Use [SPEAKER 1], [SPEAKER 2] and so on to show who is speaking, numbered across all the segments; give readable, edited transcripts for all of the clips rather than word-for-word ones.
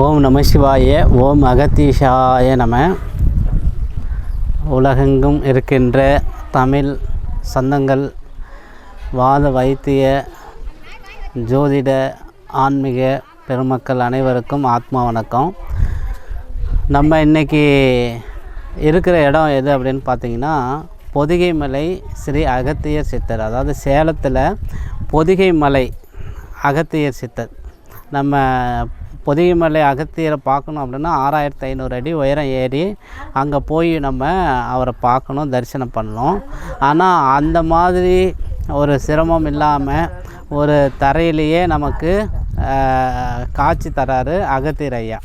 [SPEAKER 1] ஓம் நம சிவாய. ஓம் அகத்தீஷாய நம. உலகெங்கும் இருக்கின்ற தமிழ் சொந்தங்கள், வாத வைத்திய ஜோதிட ஆன்மீக பெருமக்கள் அனைவருக்கும் ஆத்மா வணக்கம். நம்ம இன்றைக்கி இருக்கிற இடம் எது அப்படின்னு பார்த்திங்கன்னா, பொதிகை மலை ஸ்ரீ அகத்தியர் சித்தர், அதாவது சேலத்தில் பொதிகை மலை அகத்தியர் சித்தர். நம்ம பொதிகை மலை அகத்தியரை பார்க்கணும் அப்படின்னா 6500 அடி உயரம் ஏறி அங்கே போய் நம்ம அவரை பார்க்கணும், தரிசனம் பண்ணணும். ஆனால் அந்த மாதிரி ஒரு சிரமம் இல்லாமல் ஒரு தரையிலேயே நமக்கு காட்சி தராரு அகத்தியர் ஐயா.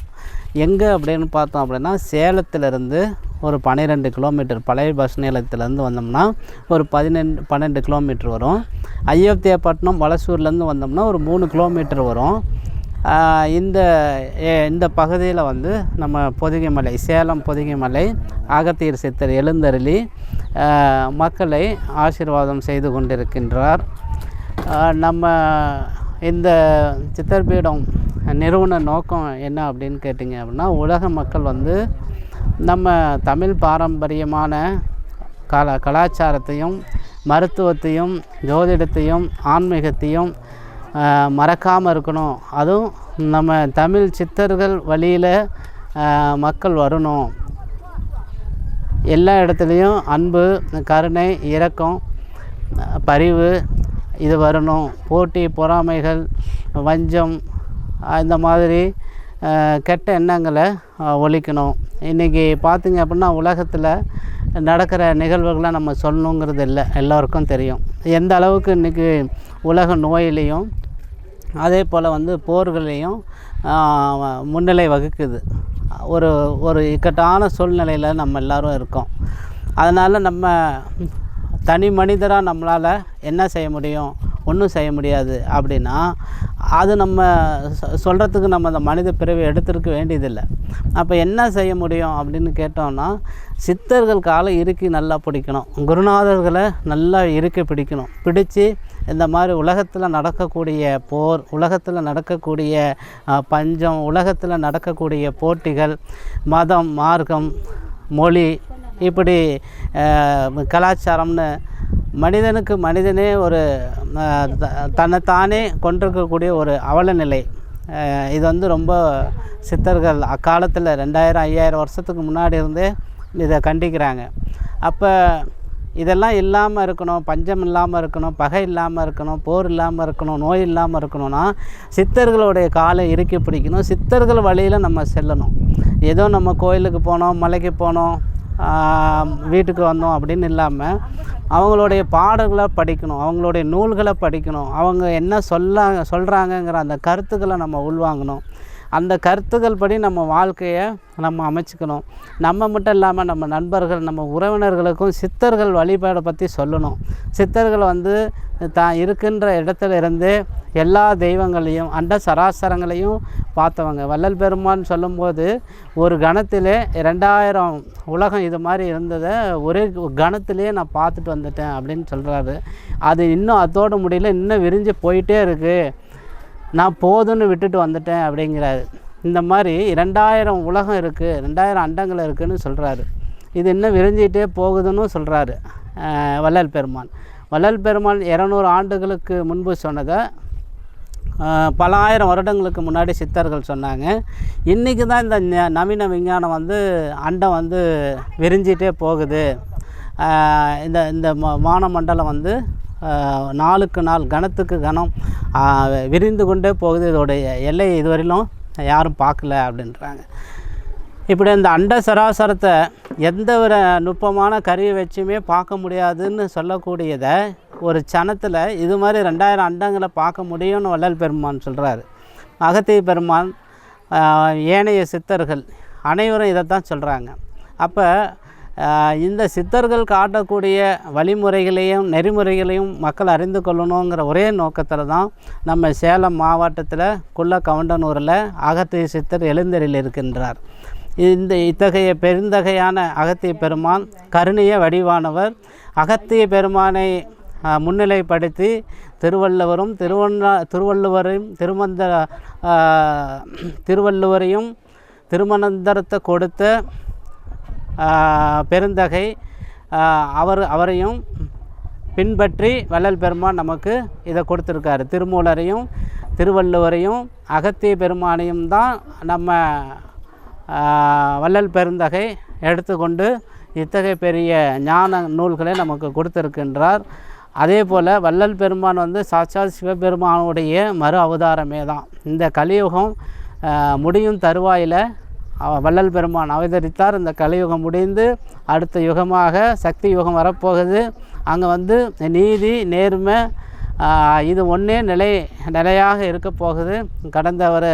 [SPEAKER 1] எங்கே அப்படின்னு பார்த்தோம் அப்படின்னா, சேலத்திலேருந்து ஒரு 12 கிலோமீட்டர், பழைய பஸ் நிலையத்திலேருந்து வந்தோம்னா ஒரு 12 கிலோமீட்டர் வரும். அயோத்தியாப்பட்டினம் வலசூர்லேருந்து வந்தோம்னா ஒரு 3 கிலோமீட்டர் வரும். இந்த பகுதியில் வந்து நம்ம பொதிகை மலை, சேலம் பொதிகை மலை அகத்தியர் சித்தர் எழுந்தருளி மக்களை ஆசீர்வாதம் செய்து கொண்டிருக்கின்றார். நம்ம இந்த சித்தர் பீடம் நிறுவன நோக்கம் என்ன அப்படின்னு கேட்டிங்க அப்படின்னா, உலக மக்கள் வந்து நம்ம தமிழ் பாரம்பரியமான கலாச்சாரத்தையும் மருத்துவத்தையும் ஜோதிடத்தையும் ஆன்மீகத்தையும் மறக்காமல் இருக்கணும். அதுவும் நம்ம தமிழ் சித்தர்கள் வழியில் மக்கள் வரணும். எல்லா இடத்துலையும் அன்பு, கருணை, இரக்கம், பரிவு இது வரணும். போட்டி, பொறாமைகள், வஞ்சம், இந்த மாதிரி கெட்ட எண்ணங்களை ஒழிக்கணும். இன்றைக்கி பார்த்திங்க அப்படின்னா, உலகத்தில் நடக்கிற நிகழ்வுகளை நம்ம சொல்லணுங்கிறது இல்லை, எல்லோருக்கும் தெரியும். எந்த அளவுக்கு இன்றைக்கி உலக நோயிலையும் அதே போல் வந்து போர்களையும் முன்னிலை வகுக்குது. ஒரு இக்கட்டான சூழ்நிலையில் நம்ம எல்லோரும் இருக்கோம். அதனால் நம்ம தனி மனிதராக நம்மளால் என்ன செய்ய முடியும்? ஒன்றும் செய்ய முடியாது. அப்படின்னா அது நம்ம சொல்கிறதுக்கு நம்ம அந்த மனித பிறவி எடுத்துருக்க வேண்டியதில்லை. அப்போ என்ன செய்ய முடியும் அப்படின்னு கேட்டோம்னா, சித்தர்கள் காலை இறுக்கி நல்லா பிடிக்கணும், குருநாதர்களை நல்லா இறுக்கி பிடிக்கணும். பிடிச்சி இந்த மாதிரி உலகத்தில் நடக்கக்கூடிய போர், உலகத்தில் நடக்கக்கூடிய பஞ்சம், உலகத்தில் நடக்கக்கூடிய போட்டிகள், மதம், மார்க்கம், மொழி, இப்படி கலாச்சாரம்னு மனிதனுக்கு மனிதனே ஒரு தன்னைத்தானே கொண்டிருக்கக்கூடிய ஒரு அவல நிலை. இது வந்து ரொம்ப சித்தர்கள் அக்காலத்தில் 2000-5000 வருஷத்துக்கு முன்னாடி இருந்தே இதை கண்டிக்கிறாங்க. அப்போ இதெல்லாம் இல்லாமல் இருக்கணும், பஞ்சம் இல்லாமல் இருக்கணும், பகை இல்லாமல் இருக்கணும், போர் இல்லாமல் இருக்கணும், நோய் இல்லாமல் இருக்கணும்னா சித்தர்களுடைய காலை இறுக்கி பிடிக்கணும். சித்தர்கள் வழியில் நம்ம செல்லணும். ஏதோ நம்ம கோயிலுக்கு போனோம், மலைக்கு போனோம், வீட்டுக்கு வந்தோம் அப்படின்னு இல்லாமல் அவங்களுடைய பாடல்களை படிக்கணும், அவங்களுடைய நூல்களை படிக்கணும், அவங்க என்ன சொல்கிறாங்கங்கிற அந்த கருத்துக்களை நம்ம உள்வாங்கணும். அந்த கருத்துக்கள் படி நம்ம வாழ்க்கையை நம்ம அமைச்சிக்கணும். நம்ம மட்டும் இல்லாமல் நம்ம நண்பர்கள், நம்ம உறவினர்களுக்கும் சித்தர்கள் வழிபாடை பற்றி சொல்லணும். சித்தர்கள் வந்து தான் இருக்கின்ற இடத்துல இருந்து எல்லா தெய்வங்களையும் அண்ட சராசரங்களையும் பார்த்தவங்க. வள்ளல் பெருமான் சொல்லும்போது, ஒரு கணத்திலே 2000 உலகம் இது மாதிரி இருந்ததை ஒரே கணத்திலே நான் பார்த்துட்டு வந்துட்டேன் அப்படின்னு சொல்கிறாரு. அது இன்னும் அதோடு முடியல, இன்னும் விரிஞ்சு போயிட்டே இருக்குது, நான் போதுன்னு விட்டுட்டு வந்துட்டேன் அப்படிங்கிறாரு. இந்த மாதிரி 2000 உலகம் இருக்குது, 2000 அண்டங்கள் இருக்குதுன்னு சொல்கிறாரு. இது இன்னும் விரிஞ்சிகிட்டே போகுதுன்னு சொல்கிறாரு வள்ளல் பெருமான். வள்ளல் பெருமான் 200 ஆண்டுகளுக்கு முன்பு சொன்னதை பல ஆயிரம் வருடங்களுக்கு முன்னாடி சித்தர்கள் சொன்னாங்க. இன்றைக்கி தான் இந்த நவீன விஞ்ஞானம் வந்து அண்டம் வந்து விரிஞ்சிகிட்டே போகுது. இந்த வானமண்டலம் வந்து நாளுக்கு நாள், கணத்துக்கு கணம் விரிந்து கொண்டே போகுது. இதோடைய எல்லை இதுவரையிலும் யாரும் பார்க்கல அப்படின்றாங்க. இப்படி இந்த அண்ட சராசரத்தை எந்த ஒரு நுட்பமான கருவியை வச்சுமே பார்க்க முடியாதுன்னு சொல்லக்கூடியதை ஒரு சனத்தில் இது மாதிரி 2000 அண்டங்களை பார்க்க முடியும்னு வள்ளல் பெருமான் சொல்கிறாரு. அகத்திய பெருமான், ஏனைய சித்தர்கள் அனைவரும் இதைத்தான் சொல்கிறாங்க. அப்போ இந்த சித்தர்கள் காட்டக்கூடிய வழிமுறைகளையும் நெறிமுறைகளையும் மக்கள் அறிந்து கொள்ளணுங்கிற ஒரே நோக்கத்தில் தான் நம்ம சேலம் மாவட்டத்தில் குள்ளக்கவுண்டனூரில் அகத்திய சித்தர் எழுந்தருளி இருக்கின்றார். இத்தகைய பெருந்தகையான அகத்திய பெருமான் கருணைய வடிவானவர். அகத்திய பெருமானை முன்னிலைப்படுத்தி திருவள்ளுவரையும் திருமணந்தரத்தை கொடுத்த பெருந்தகை அவரையும் பின்பற்றி வள்ளல் பெருமான் நமக்கு இதை கொடுத்துருக்காரு. திருமூலரையும் திருவள்ளுவரையும் அகத்திய பெருமானையும் தான் நம்ம வள்ளல் பெருந்தகை எடுத்துக்கொண்டு இத்தகைய பெரிய ஞான நூல்களை நமக்கு கொடுத்துருக்கின்றார். அதே போல் வள்ளல் பெருமான் வந்து சாட்சாத் சிவபெருமானுடைய மறு அவதாரமே தான். இந்த கலியுகம் முடியும் தருவாயில் வள்ளல் பெருமான் அவதரித்தார். இந்த கலியுகம் முடிந்து அடுத்த யுகமாக சக்தி யுகம் வரப்போகுது. அங்கே வந்து நீதி நேர்மை இது ஒன்றே நிலையாக இருக்க போகுது. கடந்த ஒரு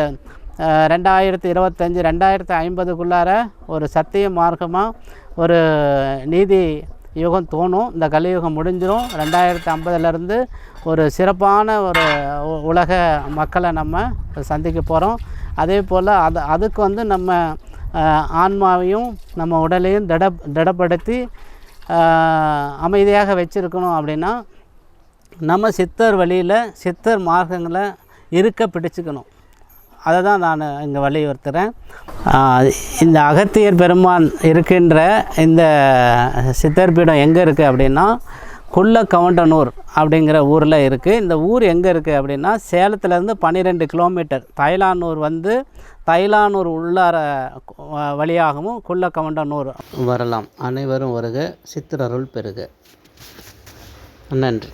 [SPEAKER 1] 2025 2050க்குள்ளார ஒரு சத்திய மார்க்கமாக ஒரு நீதி யுகம் தோணும். இந்த கலியுகம் முடிஞ்சிடும். 2050லேருந்து ஒரு சிறப்பான ஒரு உலக மக்களை நம்ம சந்திக்க போகிறோம். அதே போல் அதுக்கு வந்து நம்ம ஆன்மாவையும் நம்ம உடலையும் திடப்படுத்தி அமைதியாக வச்சுருக்கணும். அப்படின்னா நம்ம சித்தர் வழியில் சித்தர் மார்க்கங்களை இருக்க பிடிச்சிக்கணும். அதை தான் நான் இங்கே வலியுறுத்துகிறேன். இந்த அகத்தியர் பெருமான் இருக்கின்ற இந்த சித்தர் பீடம் எங்கே இருக்குது அப்படின்னா குள்ளக்கவுண்டனூர் அப்படிங்கிற ஊரில் இருக்குது. இந்த ஊர் எங்கே இருக்குது அப்படின்னா சேலத்துலேருந்து 12 கிலோமீட்டர். தைலானூர் உள்ளார வழியாகவும் குள்ளக்கவுண்டனூர் வரலாம். அனைவரும் வருக, சித்தரருள் பெறுக. நன்றி.